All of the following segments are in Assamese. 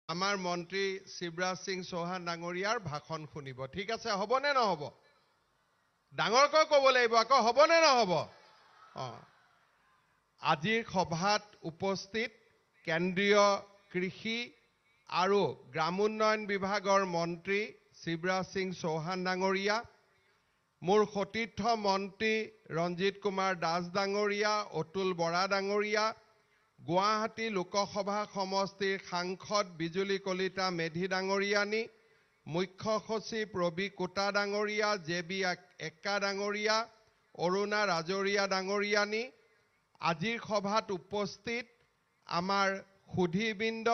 আমাৰ মন্ত্ৰী শিৱৰাজ সিং চৌহান ডাঙৰীয়াৰ ভাষণ শুনিব। ঠিক আছে, হ'বনে নহ'ব? ডাঙৰকৈ ক'ব লাগিব আকৌ, হ'বনে নহ'ব? আজিৰ সভাত উপস্থিত কেন্দ্ৰীয় কৃষি আৰু গ্ৰামোন্নয়ন বিভাগৰ মন্ত্ৰী শিৱৰাজ সিং চৌহান ডাঙৰীয়া, মোৰ সতীৰ্থ মন্ত্ৰী ৰঞ্জিত কুমাৰ দাস ডাঙৰীয়া, অতুল বৰা ডাঙৰীয়া, গুৱাহাটী লোকসভা সমষ্টিৰ সাংসদ বিজুলী কলিতা মেধি ডাঙৰীয়ানী, মুখ্য সচিব ৰবি কোটা ডাঙৰীয়া, জেবি এক্কা ডাঙৰীয়া, অৰুণা ৰাজৰীয়া ডাঙৰীয়ানী, আজিৰ সভাত উপস্থিত আমাৰ সুধীবৃন্দ,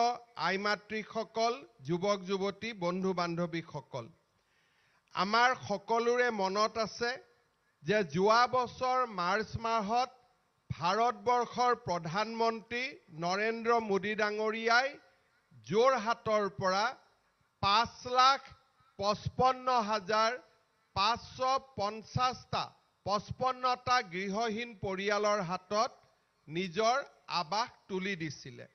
আইমাতৃসকল, যুৱক যুৱতী, বন্ধু বান্ধৱীসকল, আমাৰ সকলোৰে মনত আছে যে যোৱা বছৰ মাৰ্চ মাহত ভাৰতবৰ্ষৰ প্ৰধানমন্ত্ৰী নৰেন্দ্ৰ মোদী ডাঙৰীয়াই যোৰহাটৰ পৰা 5,55,550টা গৃহহীন পৰিয়ালৰ হাতত নিজৰ আবাস তুলি দিছিলে।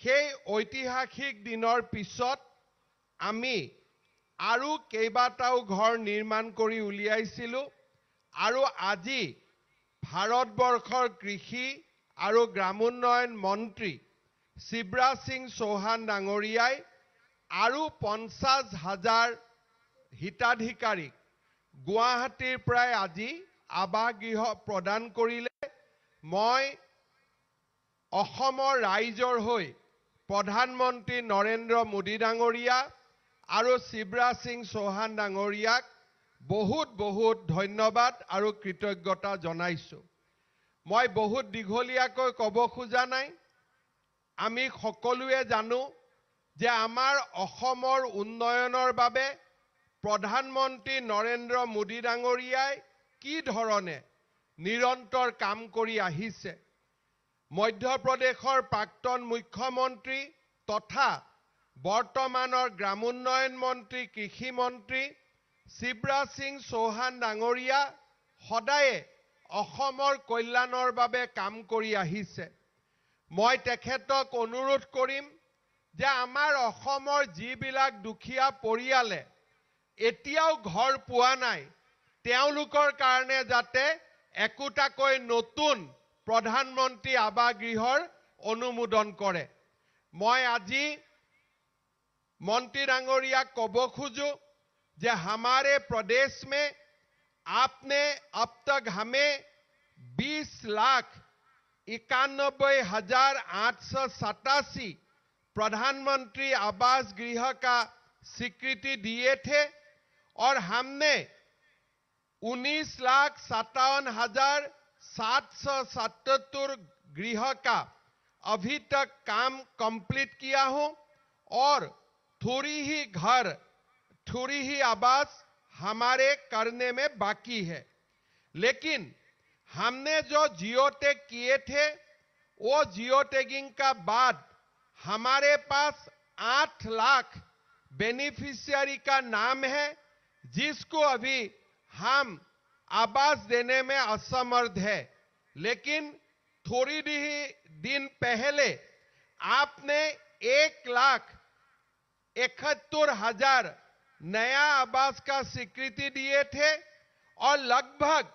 সেই ঐতিহাসিক দিনৰ পিছত আমি আৰু কেইবাটাও ঘৰ নিৰ্মাণ কৰি উলিয়াইছিলোঁ আৰু আজি ভাৰতবৰ্ষৰ কৃষি আৰু গ্ৰামোন্নয়ন মন্ত্ৰী শিৱৰাজ সিং চৌহান ডাঙৰীয়াই আৰু 50,000 হিতাধিকাৰীক গুৱাহাটীৰ পৰাই আজি আবাস গৃহ প্ৰদান কৰিলে। মই অসমৰ ৰাইজৰ হৈ প্ৰধানমন্ত্ৰী নৰেন্দ্ৰ মোদী ডাঙৰীয়া আৰু শিৱৰাজ সিং চৌহান ডাঙৰীয়াক বহুত বহুত ধন্যবাদ আৰু কৃতজ্ঞতা জনাইছোঁ। মই বহুত দীঘলীয়াকৈ ক'ব খোজা নাই। আমি সকলোৱে জানো যে আমাৰ অসমৰ উন্নয়নৰ বাবে প্ৰধানমন্ত্ৰী নৰেন্দ্ৰ মোদী ডাঙৰীয়াই কি ধৰণে নিৰন্তৰ কাম কৰি আহিছে। মধ্যপ্ৰদেশৰ প্ৰাক্তন মুখ্যমন্ত্ৰী তথা বৰ্তমানৰ গ্ৰামোন্নয়ন মন্ত্ৰী, কৃষি মন্ত্ৰী শিৱৰাজ সিং চৌহান ডাঙৰীয়া সদায়ে অসমৰ কল্যাণৰ বাবে কাম কৰি আহিছে। মই তেখেতক অনুৰোধ কৰিম যে আমাৰ অসমৰ যিবিলাক দুখীয়া পৰিয়ালে এতিয়াও ঘৰ পোৱা নাই, তেওঁলোকৰ কাৰণে যাতে একোটাকৈ নতুন প্ৰধানমন্ত্ৰী আৱাস গৃহৰ অনুমোদন কৰে। মই আজি मंत्री डांगरिया कब खोजो जे हमारे प्रदेश में आपने अब तक हमें 20,91,887 प्रधानमंत्री आवास गृह का स्वीकृति दिए थे और हमने 19,57,777 गृह का अभी तक काम कंप्लीट किया हूं और थोड़ी ही आवास हमारे करने में बाकी है। लेकिन हमने जो जियो टैग किए थे वो जियो टैगिंग का बाद हमारे पास 8 लाख बेनिफिशियरी का नाम है, जिसको अभी हम आवास देने में असमर्थ है। लेकिन थोड़ी ही दिन पहले आपने 1,71,000 नया आवास का स्वीकृति दिए थे और लगभग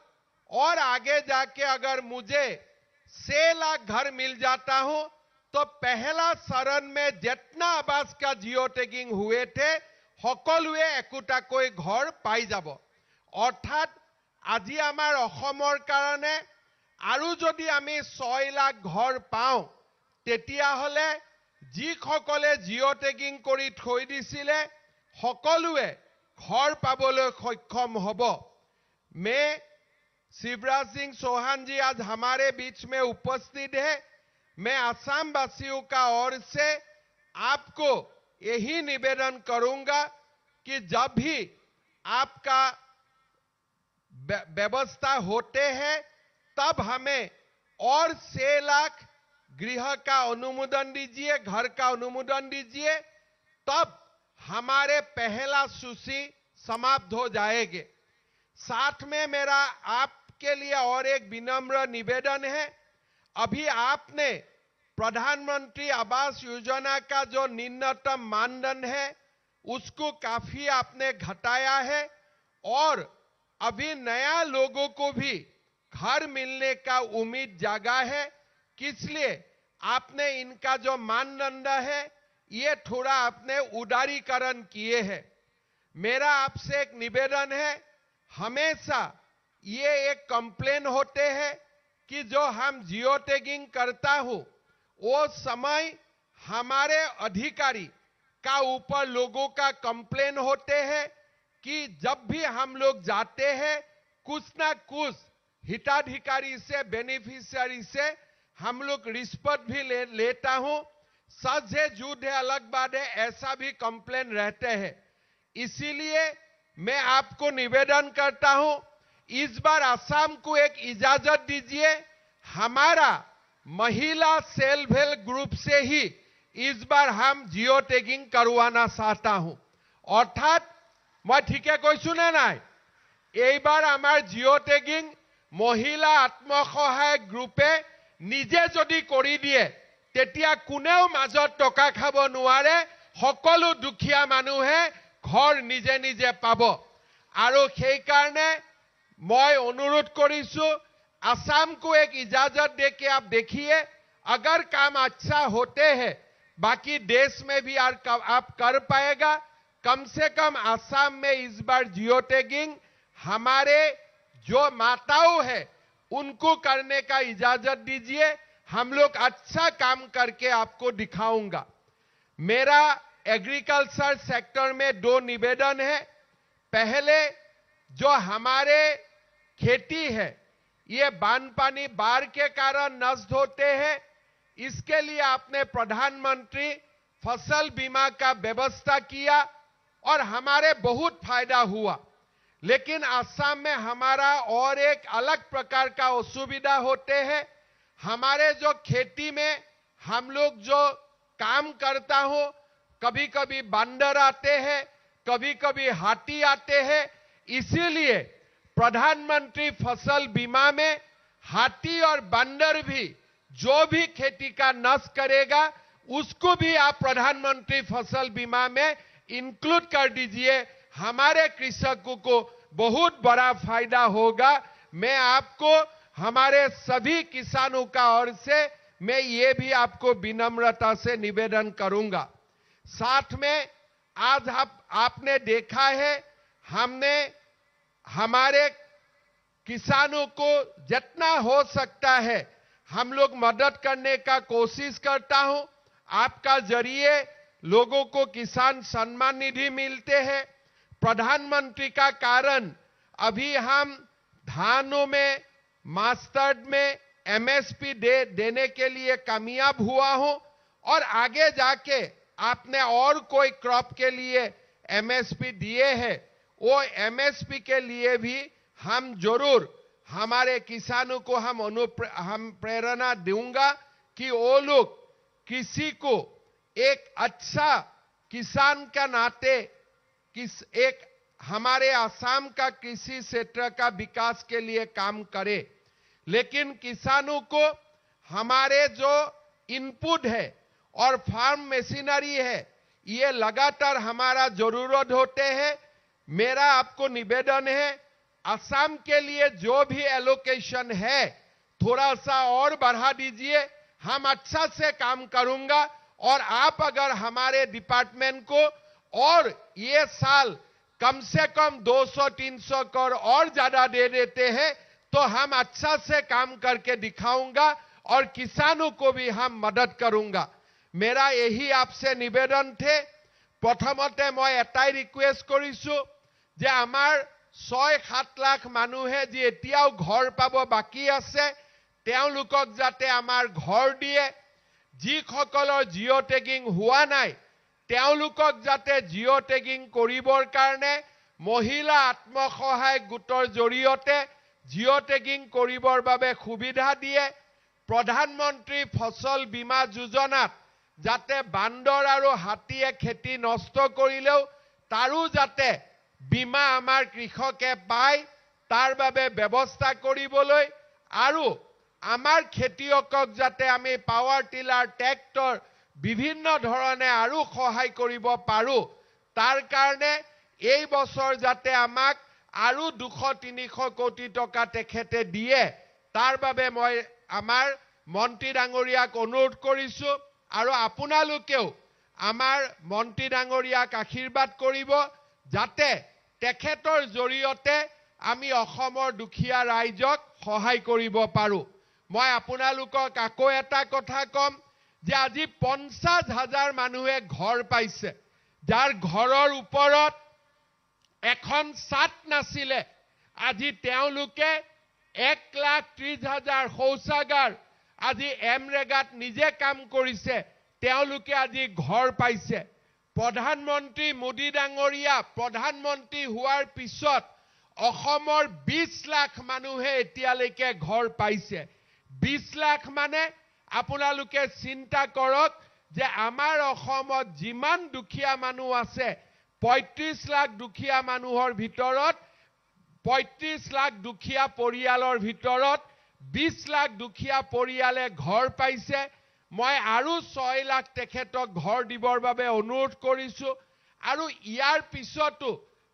और आगे जाके अगर मुझे 6 लाख घर मिल जाता हूं तो पहला शरण में जितना आवास का जियो टैगिंग हुए थे সকলোৱে একোটাকৈ ঘৰ পাই যাব। অৰ্থাৎ আজি আমাৰ অসমৰ কাৰণে আৰু যদি আমি 6 লাখ ঘৰ পাওঁ তেতিয়াহলে যিসকলে জিও ট্যাগিং কৰি থৈ দিছিলে সকলোৱে ঘৰ পাবলৈ সক্ষম হ'ব। मैं शिवराज सिंह चौहान जी आज हमारे बीच में उपस्थित है। मैं असम वासियों का ओर से आपको यही निवेदन करूंगा कि जब भी आपका व्यवस्था होते हैं तब हमें और 6 लाख गृह का अनुमोदन दीजिए, घर का अनुमोदन दीजिए, तब हमारे पहला सूची समाप्त हो जाएंगे। साथ में मेरा आपके लिए और एक विनम्र निवेदन है। अभी आपने प्रधानमंत्री आवास योजना का जो न्यूनतम मानदंड है उसको काफी आपने घटाया है और अभी नया लोगों को भी घर मिलने का उम्मीद जागा है, इसलिए आपने इनका जो मानदंड है ये थोड़ा आपने उदारीकरण किए हैं। मेरा आपसे एक निवेदन है, हमेशा ये एक कंप्लेन होते हैं कि जो हम जियो टैगिंग करता हूं वो समय हमारे अधिकारी का ऊपर लोगों का कंप्लेन होते हैं कि जब भी हम लोग जाते हैं कुछ ना कुछ हिताधिकारी से बेनिफिशियरी से हम लोग रिश्वत भी लेता हूं। सच है झूठ है अलग बात है, ऐसा भी कंप्लेन रहते हैं। इसीलिए मैं आपको निवेदन करता हूं, इस बार असम को एक इजाजत दीजिए, हमारा महिला सेल्फ हेल्प ग्रुप से ही इस बार हम जियो टैगिंग करवाना चाहता हूं। अर्थात मैं ठीक है कोई सुने ना, এইবাৰ আমাৰ জিও টেগিং মহিলা আত্মসহায়ক গ্ৰুপে নিজে যদি কৰি দিয়ে তেতিয়া কোনেও মাজত টকা খাব নোৱাৰে, সকলো দুখীয়া মানুহে ঘৰ নিজে নিজে পাব। আৰু সেই কাৰণে मैं अनुरोध करिसु असम को एक इजाजत दे के आप देखिए, अगर काम अच्छा होते हैं बाकी देश में भी आप कर पाएगा। कम से कम असम में इस बार जियो टैगिंग हमारे जो माताओं है उनको करने का इजाजत दीजिए, हम लोग अच्छा काम करके आपको दिखाऊंगा। मेरा एग्रीकल्चर सेक्टर में 2 निवेदन है। पहले जो हमारे खेती है ये बानपानी बाढ़ के कारण नष्ट होते हैं, इसके लिए आपने प्रधानमंत्री फसल बीमा का व्यवस्था किया और हमारे बहुत फायदा हुआ। लेकिन असम में हमारा और एक अलग प्रकार का असुविधा होते हैं। हमारे जो खेती में हम लोग जो काम करता हो, कभी कभी बंदर आते हैं, कभी कभी हाथी आते हैं, इसीलिए प्रधानमंत्री फसल बीमा में हाथी और बंदर भी जो भी खेती का नष्ट करेगा उसको भी आप प्रधानमंत्री फसल बीमा में इंक्लूड कर दीजिए, हमारे कृषकों को बहुत बड़ा फायदा होगा। मैं आपको हमारे सभी किसानों का ओर से मैं ये भी आपको विनम्रता से निवेदन करूंगा। साथ में आज आपने देखा है हमने हमारे किसानों को जितना हो सकता है हम लोग मदद करने का कोशिश करता हूं। आपका जरिए लोगों को किसान सम्मान निधि मिलते हैं। प्रधानमंत्री का कारण अभी हम धानों में मस्टर्ड में एमएसपी देने के लिए कामयाब हुआ हूं और आगे जाके आपने और कोई क्रॉप के लिए एमएसपी दिए हैं, वो एमएसपी के लिए भी हम जरूर हमारे किसानों को हम प्रेरणा दूंगा कि वो लोग किसी को एक अच्छा किसान का नाते एक हमारे असम का कृषि क्षेत्र का विकास के लिए काम करे। लेकिन किसानों को हमारे जो इनपुट है और फार्म मशीनरी है ये लगातार हमारा जरूरत होते हैं। मेरा आपको निवेदन है, असम के लिए जो भी एलोकेशन है थोड़ा सा और बढ़ा दीजिए, हम अच्छा से काम करूंगा। और आप अगर हमारे डिपार्टमेंट को और ये साल कम से कम 200-300 करोड़ और ज्यादा दे देते हैं तो हम अच्छा से काम करके दिखाऊंगा और किसानों को भी हम मदद करूंगा। मेरा यही आपसे निवेदन थे। प्रथमते मैं एटाई रिक्वेस्ट करिसु जे आमार 6-7 लाख मानुहे जे एतियाও घर पाबो बाकी आछे तेओलोকক जाते आमार घर दिए, जिসকলৰ जियो टैगिंग हुआ नाई तेओलोকক जाते जियो टैगिंग करिবৰ কাৰণে महिला आत्मसहायक गोटर जरियते जियो टैगिंग करिবৰ বাবে सुविधा दिए। प्रधानमंत्री फसल बीमा योजनात जाते बांदर और हाथीए खेती नष्ट करिलेও तारू जाते बीमा आमार कृषके पाय तार বাবে व्यवस्था करिবলৈ আৰু আমাৰ খেতিয়কক যাতে আমি পাৱাৰ টিলাৰ ট্ৰেক্টৰ বিভিন্ন ধৰণে আৰু সহায় কৰিব পাৰো তাৰ কাৰণে এই বছৰ যাতে আমাক আৰু 200-300 কোটি টকা তেখেতে দিয়ে তাৰ বাবে মই আমাৰ মন্ত্ৰী ডাঙৰীয়াক অনুৰোধ কৰিছো আৰু আপোনালোকেও আমাৰ মন্ত্ৰী ডাঙৰীয়াক আশীৰ্বাদ কৰিব যাতে তেখেতৰ জৰিয়তে আমি অসমৰ দুখীয়া ৰাইজক সহায় কৰিব পাৰো মই আপোনালোকক আকৌ এটা কথা কম যে আজি 50,000 মানুহে ঘৰ পাইছে যাৰ ঘৰৰ ওপৰত এখন ছাদ নাছিলে আজি তেওঁলোকে 1,30,000 শৌচাগাৰ আজি এমৰেগাত নিজে কাম কৰিছে তেওঁলোকে আজি ঘৰ পাইছে প্ৰধানমন্ত্ৰী মোদী ডাঙৰীয়া প্ৰধানমন্ত্ৰী হোৱাৰ পিছত অসমৰ 20 লাখ মানুহে এতিয়ালৈকে ঘৰ পাইছে 20 লাখ মানে আপোনালোকে চিন্তা কৰক যে আমাৰ অসমত যিমান দুখীয়া মানুহ আছে 35 লাখ দুখীয়া মানুহৰ ভিতৰত 35 লাখ দুখীয়া পৰিয়ালৰ ভিতৰত 20 লাখ দুখীয়া পৰিয়ালে ঘৰ পাইছে মই আৰু 6 লাখ তেখেতক ঘৰ দিবৰ বাবে অনুৰোধ কৰিছো আৰু ইয়াৰ পিছতো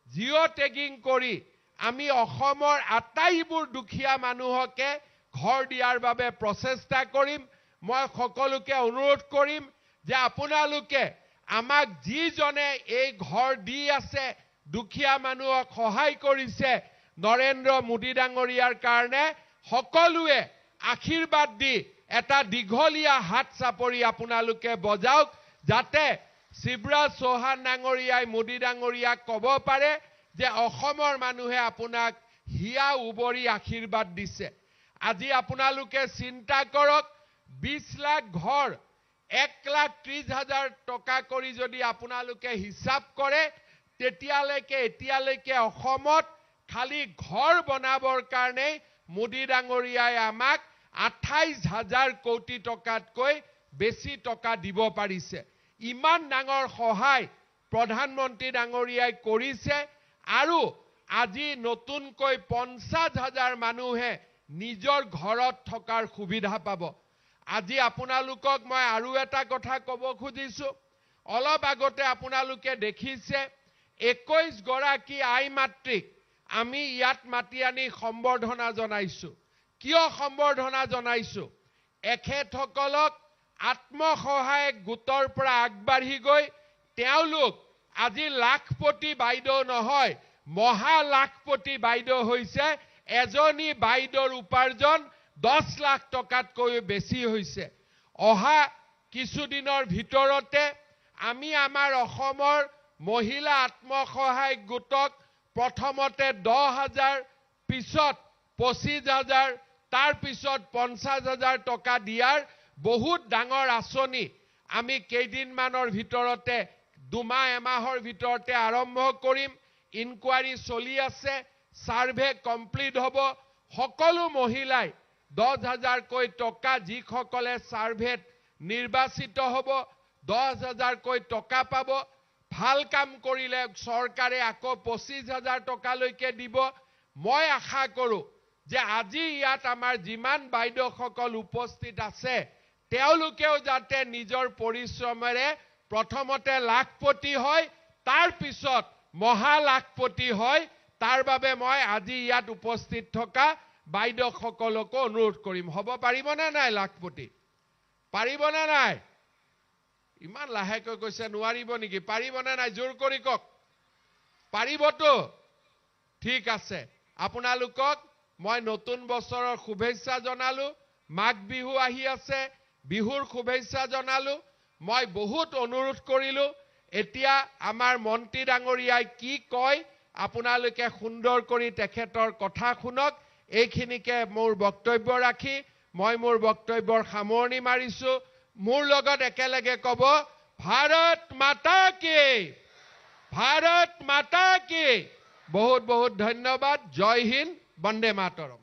জিঅ টেগিং কৰি আমি অসমৰ আটাইবোৰ দুখীয়া মানুহকে ঘৰ দিয়াৰ বাবে প্ৰচেষ্টা কৰিম মই সকলোকে অনুৰোধ কৰিম যে আপোনালোকে আমাক যিজনে এই ঘৰ দি আছে দুখীয়া মানুহক সহায় কৰিছে নৰেন্দ্ৰ মোদী ডাঙৰীয়াৰ কাৰণে সকলোৱে আশীৰ্বাদ দি এটা দীঘলীয়া হাত চাপৰি আপোনালোকে বজাওক যাতে শিৱৰাজ চৌহান ডাঙৰীয়াই মোদী ডাঙৰীয়াক ক'ব পাৰে যে অসমৰ মানুহে আপোনাক হিয়া উবৰি আশীৰ্বাদ দিছে আজি আপোনালোকে চিন্তা কৰক 20 লাখ ঘৰ 1,30,000 টকা কৰি যদি আপোনালোকে হিচাপ কৰে তেতিয়ালৈকে এতিয়ালৈকে অসমত খালি ঘৰ বনাবৰ কাৰণে মোদী ডাঙৰীয়াই আমাক 28,000 কোটি টকাতকৈ বেছি টকা দিব পাৰিছে ইমান ডাঙৰ সহায় প্ৰধানমন্ত্ৰী ডাঙৰীয়াই কৰিছে আৰু আজি নতুনকৈ 50,000 মানুহে নিজৰ ঘৰত থকাৰ সুবিধা পাব আজি আপোনালোকক মই আৰু এটা কথা ক'ব খুজিছো অলপ আগতে আপোনালোকে দেখিছে 21 গৰাকী আই মাতৃক আমি ইয়াত মাতি আনি সম্বৰ্ধনা জনাইছো কিয় সম্বৰ্ধনা জনাইছো এখেতসকলক আত্মসহায়ক গোটৰ পৰা আগবাঢ়ি গৈ তেওঁলোক আজি লাখপতি বাইদেউ নহয় মহা লাখপতি বাইদেউ হৈছে এজনী বাইদেউৰ উপাৰ্জন 10 লাখ টকাতকৈ বেছি হৈছে অহা কিছুদিনৰ ভিতৰতে আমি আমাৰ অসমৰ মহিলা আত্মসহায়ক গোটক প্ৰথমতে 10,000 পিছত 25,000 তাৰ পিছত 50,000 টকা দিয়াৰ বহুত ডাঙৰ আঁচনি আমি কেইদিনমানৰ ভিতৰতে দুমাহ এমাহৰ ভিতৰতে আৰম্ভ কৰিম ইনকুৱাৰী চলি আছে সাৰ্ভে কমপ্লিট হ'ব সকলো মহিলাই 10,000 কৈ টকা যিসকলে সাৰ্ভেত নিৰ্বাচিত হ'ব 10,000 কৈ টকা পাব ভাল কাম কৰিলে চৰকাৰে আকৌ 25,000 টকালৈকে দিব মই আশা কৰো যে আজি ইয়াত আমাৰ যিমান বাইদেউসকল উপস্থিত আছে তেওঁলোকেও যাতে নিজৰ পৰিশ্ৰমেৰে প্ৰথমতে লাখপতি হয় তাৰ পিছত মহা লাখপতি হয় তাৰ বাবে মই আজি ইয়াত উপস্থিত থকা বাইদেউসকলকো অনুৰোধ কৰিম হ'ব পাৰিবনে নাই লাখপতি পাৰিবনে নাই ইমান লাহেকৈ কৈছে নোৱাৰিব নেকি পাৰিবনে নাই জোৰ কৰি কওক পাৰিবতো ঠিক আছে আপোনালোকক মই নতুন বছৰৰ শুভেচ্ছা জনালো মাঘ বিহু আহি আছে বিহুৰ শুভেচ্ছা জনালো মই বহুত অনুৰোধ কৰিলো এতিয়া আমাৰ মন্ত্ৰী ডাঙৰীয়াই কি কয় আপোনালোকে সুন্দৰ কৰি তেখেতৰ কথা শুনক এইখিনিকে মোৰ বক্তব্য ৰাখি মই মোৰ বক্তব্যৰ সামৰণি মাৰিছো মোৰ লগত একেলগে ক'ব ভাৰত মাতা কি বহুত বহুত ধন্যবাদ জয় হিন্দ বন্দে মাতৰম